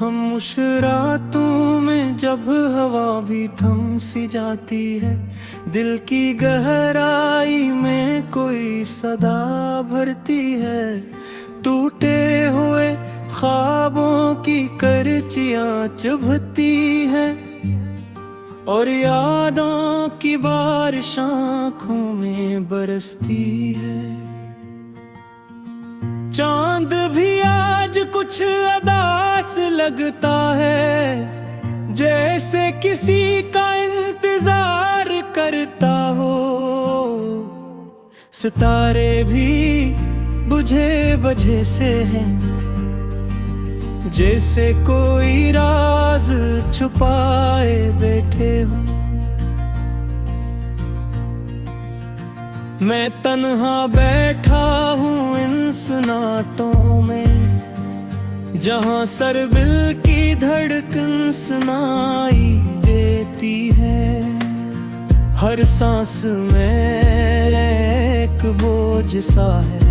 खामोश रातों में जब हवा भी थम सी जाती है, दिल की गहराई में कोई सदा भरती है। टूटे हुए ख्वाबों की करचियां चुभती है और यादों की बारिश आँखों में बरसती है। चांद भी आज कुछ अदास लगता है, जैसे किसी का इंतजार करता हो। सितारे भी बुझे बजे से हैं, जैसे कोई राज छुपाए बैठे हो। मैं तन्हा बैठा हूँ इन सन्नाटों में, जहाँ सरबिल की धड़कन सुनाई देती है। हर सांस में एक बोझ सा है,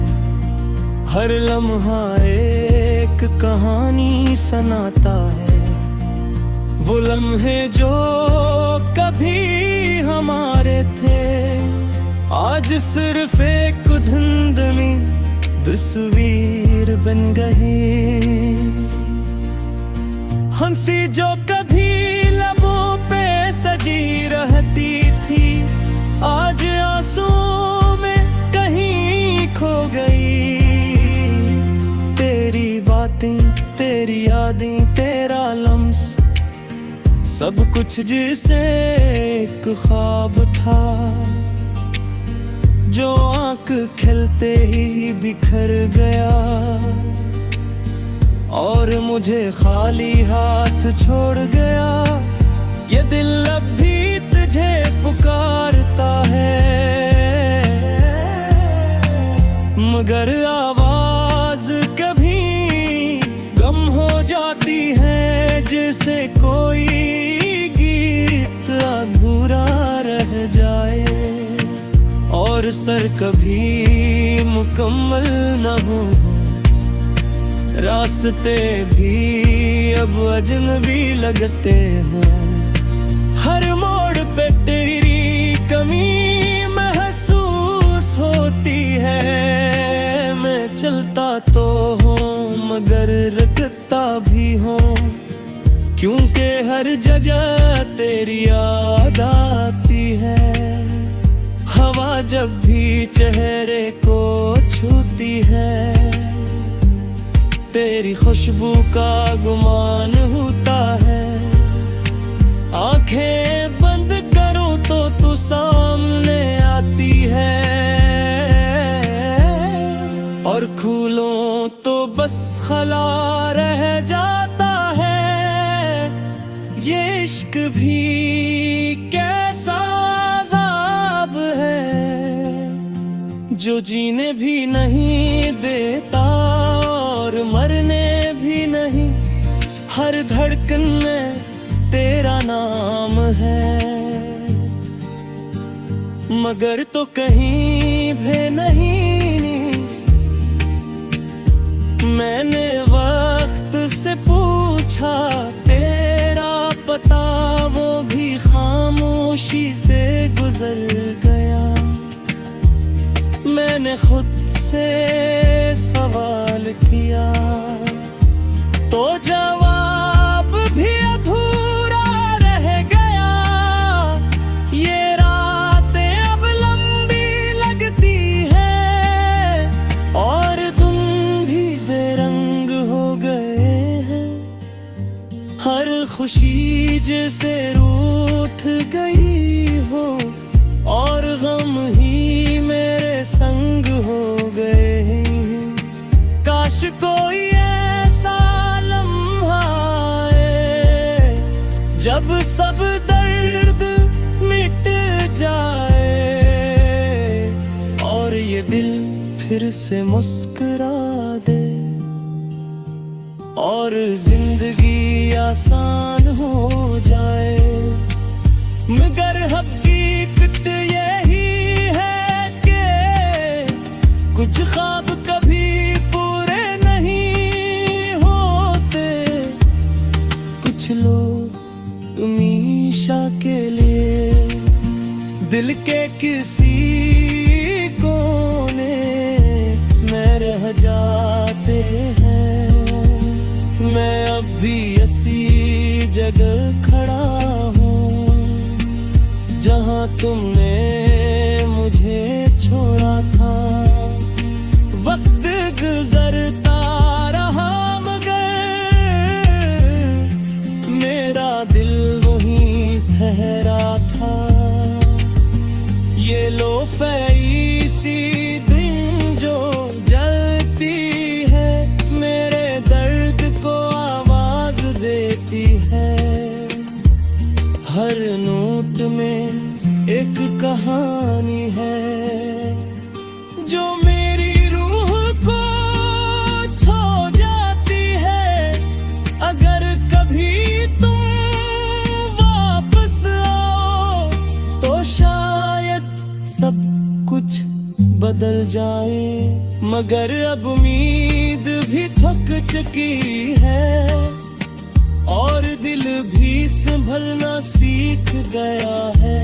हर लम्हा एक कहानी सुनाता है। वो लम्हे जो कभी हमारे थे, आज सिर्फ एक धुंधली तस्वीर बन गई। हंसी जो कभी लबों पे सजी रहती थी, आज आंसुओं में कहीं खो गई। तेरी बातें, तेरी यादें, तेरा लम्स, सब कुछ जिसे एक ख्वाब था, जो आँख खिलते ही बिखर गया। और मुझे खाली हाथ छोड़ गया। ये दिल अब भी तुझे पुकारता है, मगर आवाज कभी गम हो जाती है, जैसे कोई गीत अधूरा रह जाए और सर कभी मुकम्मल न हो। रास्ते भी अब अजनबी लगते हैं, हर मोड़ पे तेरी कमी महसूस होती है। मैं चलता तो हूँ मगर रुकता भी हूँ, क्योंकि हर जगह तेरी याद आती है। हवा जब भी चेहरे को छूती है, तेरी खुशबू का गुमान होता है। आंखें बंद करूं तो तू सामने आती है, और खोलूं तो बस खला रह जाता है। ये इश्क भी कैसा अज़ाब है, जो जीने भी नहीं देता और मरने भी नहीं। हर धड़कन में तेरा नाम है, मगर तो कहीं भी नहीं। मैंने वक्त से पूछा तेरा पता, वो भी खामोशी से गुजर गया। मैंने खुद से सवाल किया तो जवाब भी अधूरा रह गया। ये रातें अब लंबी लगती है और तुम भी बेरंग हो गए हैं। हर खुशी जैसे रूठ गई हो और गम ही मेरे संग हो गए। काश कोई ऐसा लम्हा आए, जब सब दर्द मिट जाए और ये दिल फिर से मुस्कुरा दे और जिंदगी आसान हो जाए। मगर हकीकत यही है कि कुछ ख्वाब कभी पूरे नहीं होते। दिल के किसी कोने में रह जाते हैं। मैं अब भी ऐसी जगह खड़ा हूँ जहाँ तुमने मुझे छोड़ा था। वक्त गुजरता रहा मगर मेरा दिल वहीं ठहरा था। ये लो फई सी दिन जो जलती है, मेरे दर्द को आवाज देती है। हर नोट में एक कहानी है जो मेरी रूह को छू जाती है। अगर कभी तुम वापस आओ तो शायद सब कुछ बदल जाए, मगर अब उम्मीद भी थक चुकी है और दिल भी संभलना सीख गया है।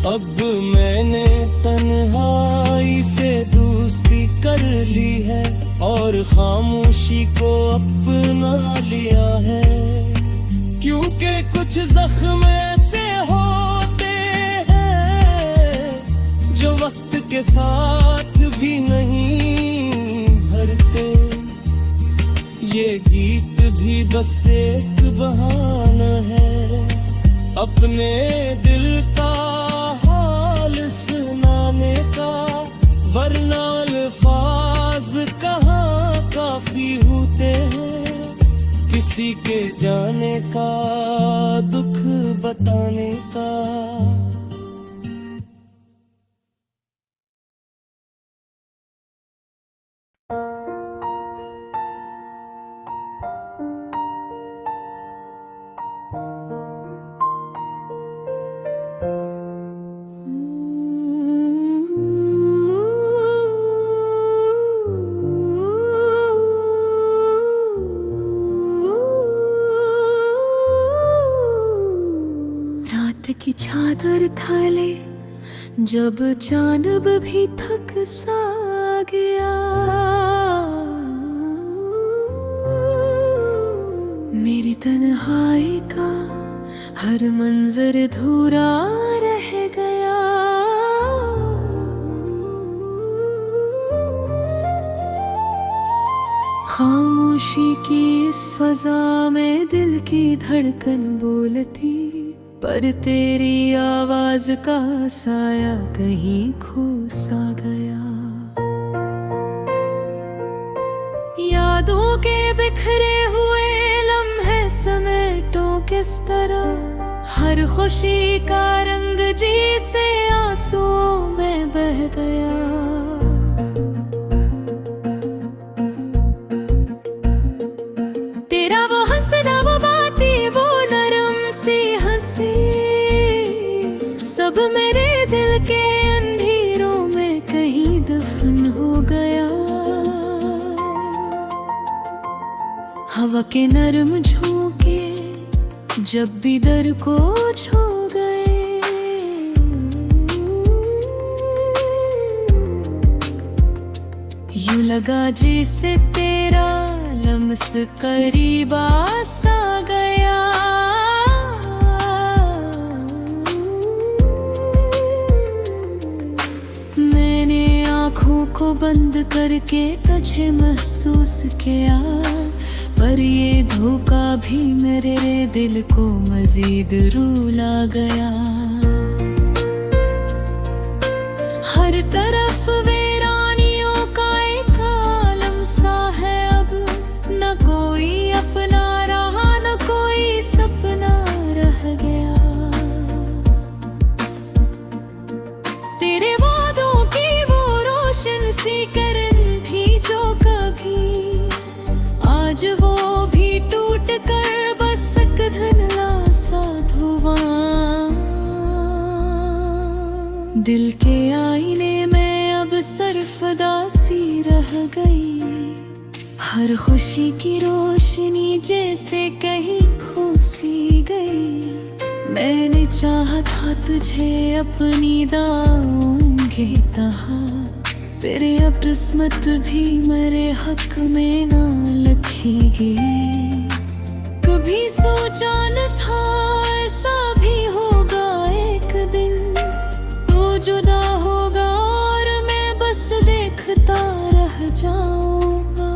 अब मैंने तन्हाई से दोस्ती कर ली है और खामोशी को अपना लिया है। क्योंकि कुछ जख्म ऐसे होते हैं जो वक्त के साथ भी नहीं भरते। ये गीत भी बस एक बहाना है अपने दिल का हाल सुनाने का, वरना अल्फाज कहाँ काफी होते हैं किसी के जाने का, दुख बताने का। की चादर थाले जब चांद भी थक सा गया, मेरी तन्हाई का हर मंजर अधूरा रह गया। खामोशी की इस फजा में दिल की धड़कन बोलती, पर तेरी आवाज का साया कहीं खो सा गया। यादों के बिखरे हुए लम्हे समेटो किस तरह, हर खुशी का रंग जी से आंसुओं में बह गया। तेरा वो हंसना, वो बातें, वो नरम सी हंसी, सब मेरे दिल के अंधेरों में कहीं दफन हो गया। हवा के नरम झोंके जब भी दर को छू गए, यूं लगा जैसे तेरा लम्स करीब आ सा गया। मैंने आँखों को बंद करके तुझे महसूस किया, पर ये धोखा भी मेरे दिल को मजीद रुला गया। हर तरफ वीरानियों का एक आलम सा है, अब न कोई अपना रहा न कोई सपना रह गया। तेरे वादों की वो रोशन सी करन थी जो कभी, आज वो भी टूट कर बस एक धुंधला सा धुआं। दिल के आईने में अब सरफदा सी रह गई, हर खुशी की रोशनी जैसे कहीं खो सी गई। मैंने चाहा था तुझे अपनी दाओं के तहा, तेरे अब किस्मत भी मेरे हक में ना लिखेगी। कभी सोचा न था ऐसा भी होगा एक दिन, तू जुदा होगा और मैं बस देखता रह जाऊंगा।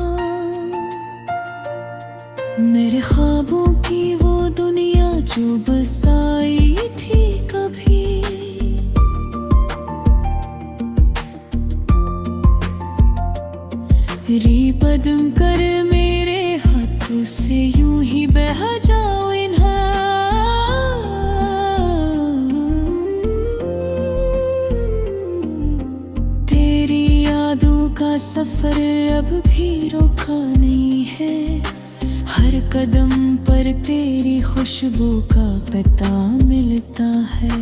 मेरे ख्वाबों की वो दुनिया जो बसाई थी कभी, रिपदम कर मेरे हाथों से यूं ही बह जाओ इन्हा। तेरी यादों का सफर अब भी रोका नहीं है, हर कदम पर तेरी खुशबू का पता मिलता है।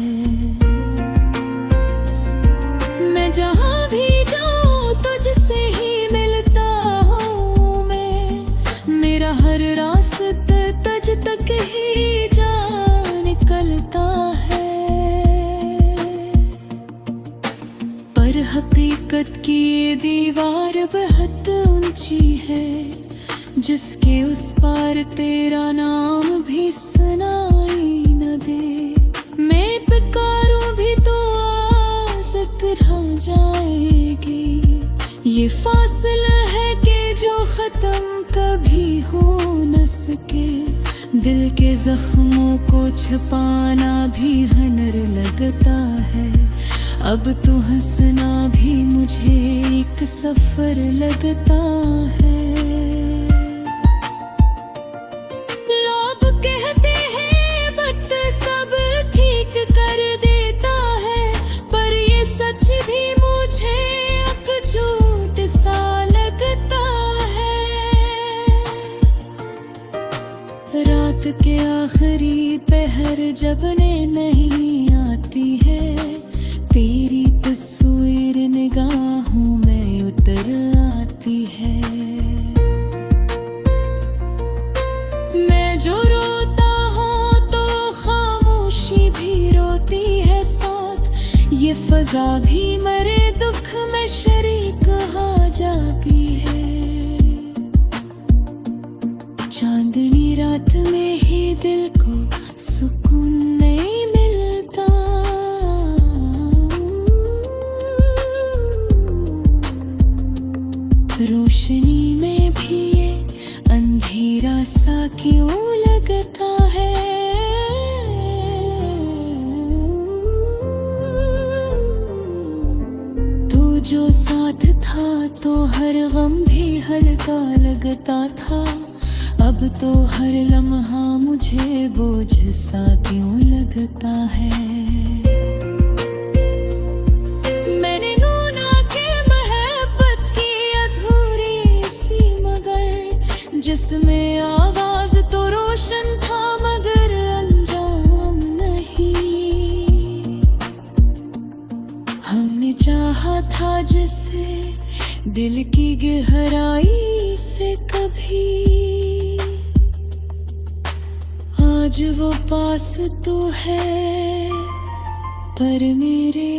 मैं जहाँ भी जाऊँ तुझसे ही मिलता हूँ मैं, मेरा हर रास्ता तुझ तक ही जा निकलता है। पर हकीकत की ये दीवार बेहद ऊंची है, जिसके उस पार तेरा नाम भी सुनाई न दे। मैं पुकारूं भी तो आस रह जाएगी, ये फासला है कि जो खत्म कभी हो न सके। दिल के जख्मों को छुपाना भी हुनर लगता है, अब तो हंसना भी मुझे एक सफर लगता है। रात के आखिरी पहर जब नहीं आती है, तेरी तस्वीर निगाहों में उतर आती है। मैं जो रोता हूँ तो खामोशी भी रोती है साथ, ये फजा भी मेरे दुख में शरीक हो जाती है। चांदनी रात में ही दिल को सुकून नहीं मिलता, रोशनी में भी ये अंधेरा सा क्यों लगता है। तू जो साथ था तो हर गम भी हल्का लगता था, अब तो हर लम्हा मुझे बोझ सा क्यों लगता है। मैंने नूना के मोहब्बत की अधूरी सी मगर, जिसमें आवाज तो रोशन था मगर अंजाम नहीं। हमने चाहा था जिसे दिल की गहराई से कभी, आज वो पास तो है पर मेरे